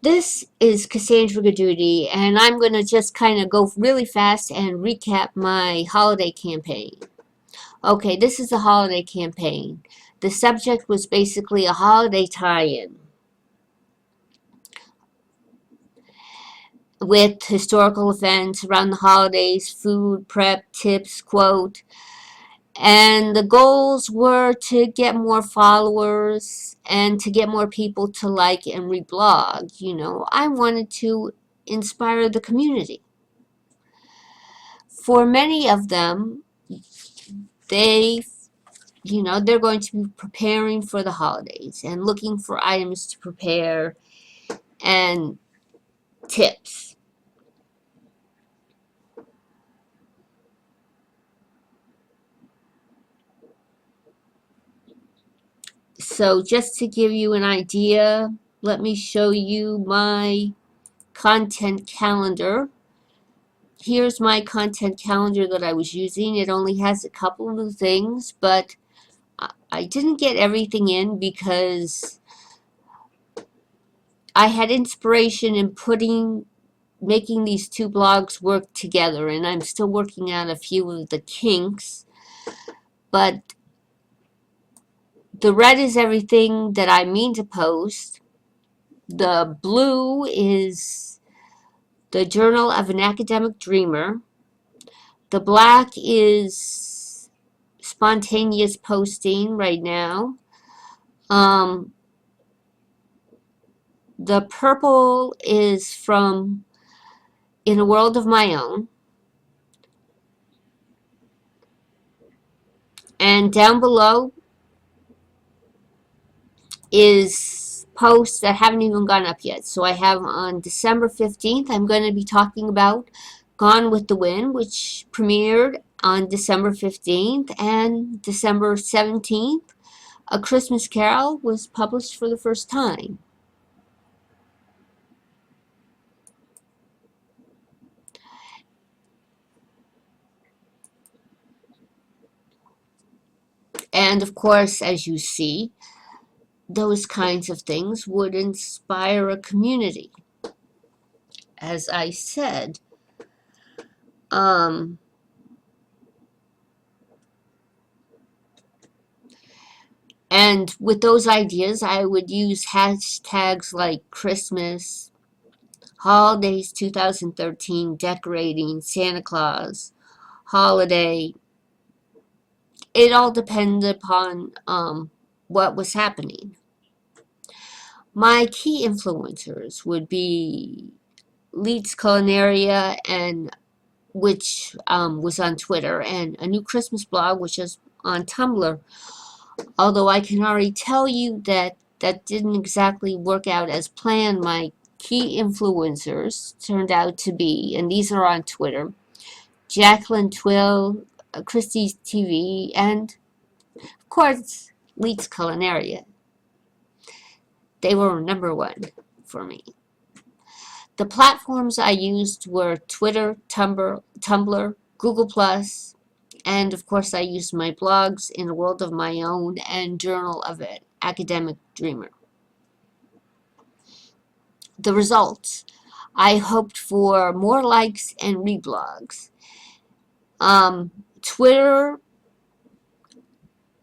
This is Cassandra Gaduti, and I'm going to just kind of go really fast and recap my holiday campaign. Okay, this is a holiday campaign. The subject was basically a holiday tie-in with historical events around the holidays, food, prep, tips, quote, and the goals were to get more followers and to get more people to like and reblog. You know, I wanted to inspire the community. For many of them, they, they're going to be preparing for the holidays and looking for items to prepare and tips. So just to give you an idea, let me show you my content calendar. Here's my content calendar that I was using. It only has a couple of things, but I didn't get everything in because I had inspiration in making these two blogs work together, and I'm still working out a few of the kinks, but the red is everything that I mean to post. The blue is the Journal of an Academic Dreamer. The black is spontaneous posting right now. Um, the purple is from In a World of My Own. And down below is posts that haven't even gone up yet. So I have on December 15th, I'm going to be talking about Gone with the Wind, which premiered on December 15th, and December 17th, A Christmas Carol was published for the first time. And of course, as you see, those kinds of things would inspire a community. As I said, um, and with those ideas, I would use hashtags like Christmas, Holidays 2013, Decorating, Santa Claus, Holiday. It all depended upon what was happening. My key influencers would be Leeds Culinaria, and which was on Twitter, and A New Christmas Blog, which is on Tumblr. Although I can already tell you that that didn't exactly work out as planned. My key influencers turned out to be, and these are on Twitter, Jacqueline Twill, Christie's TV, and of course, Leeds Culinaria. They were number one for me. The platforms I used were Twitter, Tumblr, Google+, and of course I used my blogs In a World of My Own and Journal of an Academic Dreamer. The results. I hoped for more likes and reblogs. Twitter,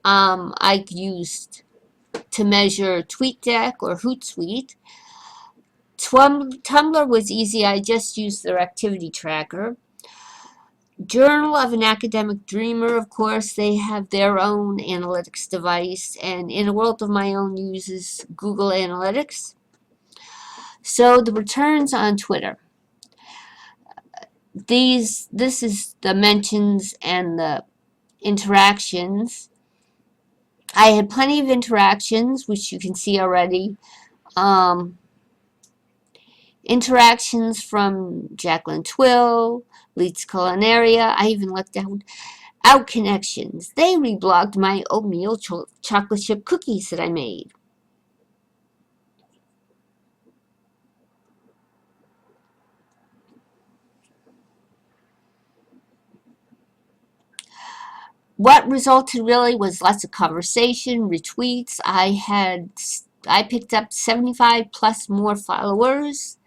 I used to measure TweetDeck or Hootsuite. Tumblr was easy. I just used their activity tracker. Journal of an Academic Dreamer, of course, they have their own analytics device, and In a World of My Own uses Google Analytics. So the returns on Twitter. This is the mentions and the interactions. I had plenty of interactions, which you can see already. Um, Interactions from Jacqueline Twill, Leeds Culinaria. I even left out connections. They reblogged my oatmeal chocolate chip cookies that I made. What resulted really was lots of conversation, retweets. I had I picked up 75 plus more followers.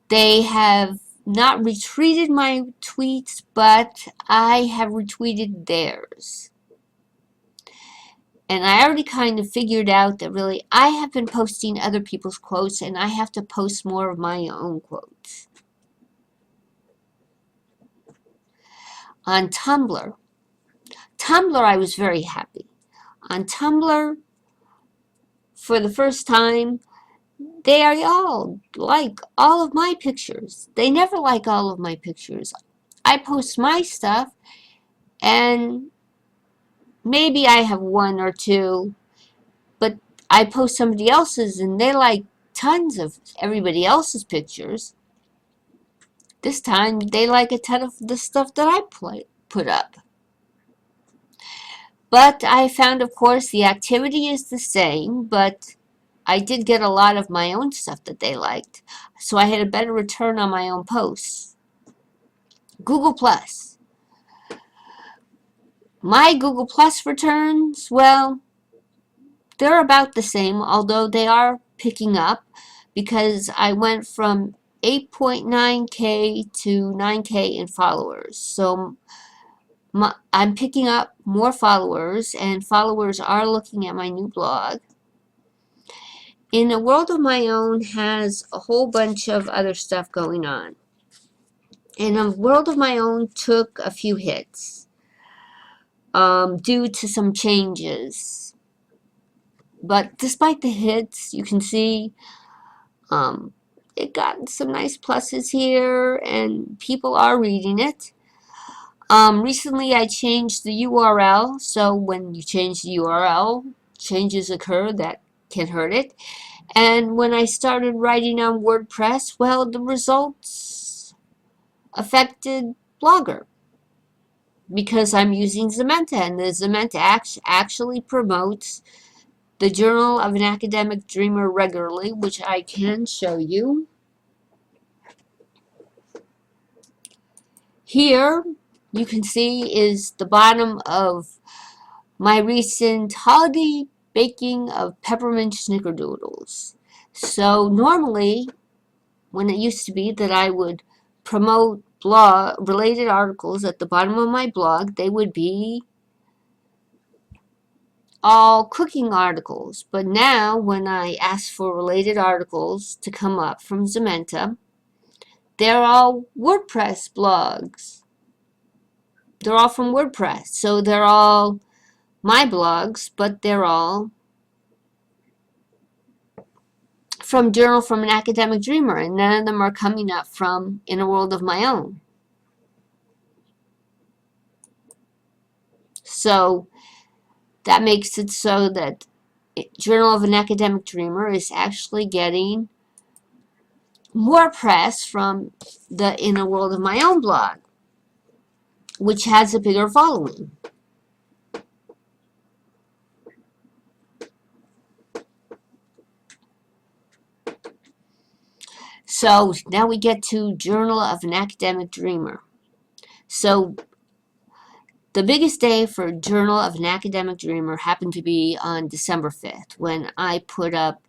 They have not retweeted my tweets, but I have retweeted theirs. And I already kind of figured out that really I have been posting other people's quotes and I have to post more of my own quotes. On Tumblr, I was very happy. On Tumblr, for the first time, they all like all of my pictures. They never like all of my pictures. I post my stuff and maybe I have one or two, but I post somebody else's and they like tons of everybody else's pictures. This time they like a ton of the stuff that I put up. But I found, of course, the activity is the same, but I did get a lot of my own stuff that they liked. So I had a better return on my own posts. Google Plus. My Google Plus returns, well, they're about the same, although they are picking up because I went from 8.9K to 9K in followers. So I'm picking up more followers, and followers are looking at my new blog. In a World of My Own has a whole bunch of other stuff going on. And A World of My Own took a few hits due to some changes. But despite the hits, you can see it got some nice pluses here, and people are reading it. Recently I changed the URL, so when you change the URL, changes occur that can hurt it. And when I started writing on WordPress, well, the results affected Blogger because I'm using Zementa, and the Zementa actually promotes the Journal of an Academic Dreamer regularly, which I can show you. Here, you can see is the bottom of my recent holiday baking of peppermint snickerdoodles. So normally, when it used to be that I would promote blog related articles at the bottom of my blog, they would be all cooking articles. But now when I ask for related articles to come up from Zementa, they're all WordPress blogs. They're all from WordPress. So they're all my blogs, but they're all from Journal from an Academic Dreamer, and none of them are coming up from In a World of My Own. So that makes it so that Journal of an Academic Dreamer is actually getting more press from the In a World of My Own blog, which has a bigger following. So now we get to Journal of an Academic Dreamer. So the biggest day for Journal of an Academic Dreamer happened to be on December 5th when I put up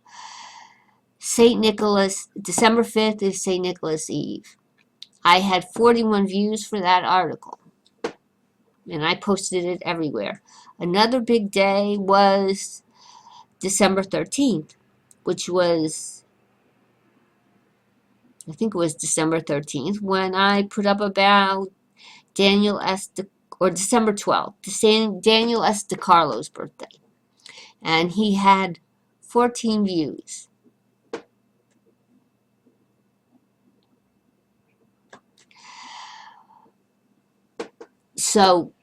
St. Nicholas. December 5th is St. Nicholas Eve. I had 41 views for that article, and I posted it everywhere. Another big day was December 13th, which was, I think it was December 13th, when I put up about Daniel S. or December 12th, Daniel S. DeCarlo's birthday. And he had 14 views. So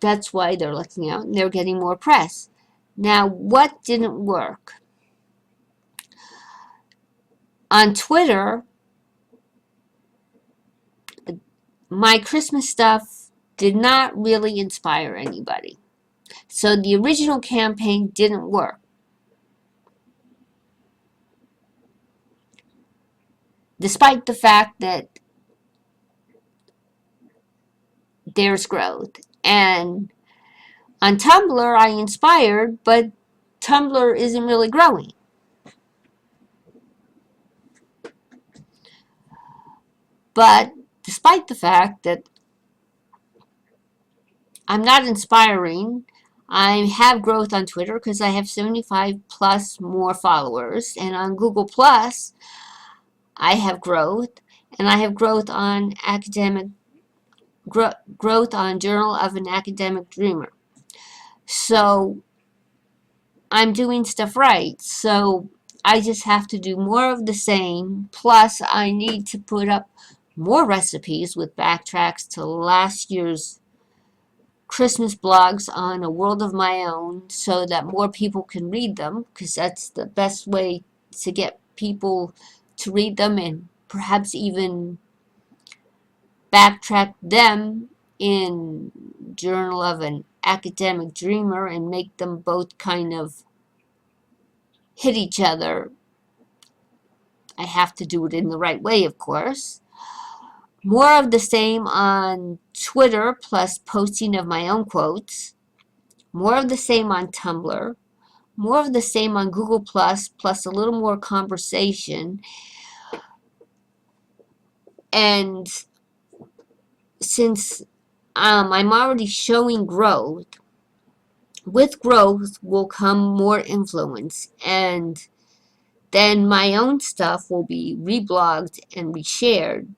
that's why they're looking out and they're getting more press. Now, what didn't work? On Twitter, my Christmas stuff did not really inspire anybody. So the original campaign didn't work. Despite the fact that there's growth. And on Tumblr, I inspired, but Tumblr isn't really growing. But despite the fact that I'm not inspiring, I have growth on Twitter because I have 75 plus more followers, and on Google Plus I have growth, and I have growth on growth on Journal of an Academic Dreamer. So I'm doing stuff right. So I just have to do more of the same. Plus, I need to put up more recipes with backtracks to last year's Christmas blogs on A World of My Own so that more people can read them, because that's the best way to get people to read them and perhaps even backtrack them in Journal of an Academic Dreamer and make them both kind of hit each other. I have to do it in the right way, of course. More of the same on Twitter, plus posting of my own quotes. More of the same on Tumblr. More of the same on Google Plus a little more conversation. And since I'm already showing growth, with growth will come more influence, and then my own stuff will be reblogged and reshared.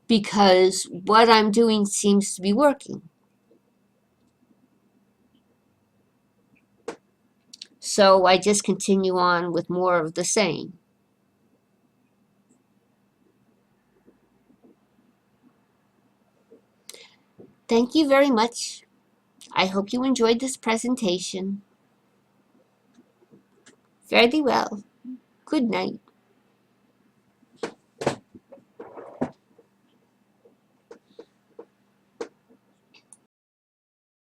Because what I'm doing seems to be working. So I just continue on with more of the same. Thank you very much. I hope you enjoyed this presentation. Very well. Good night.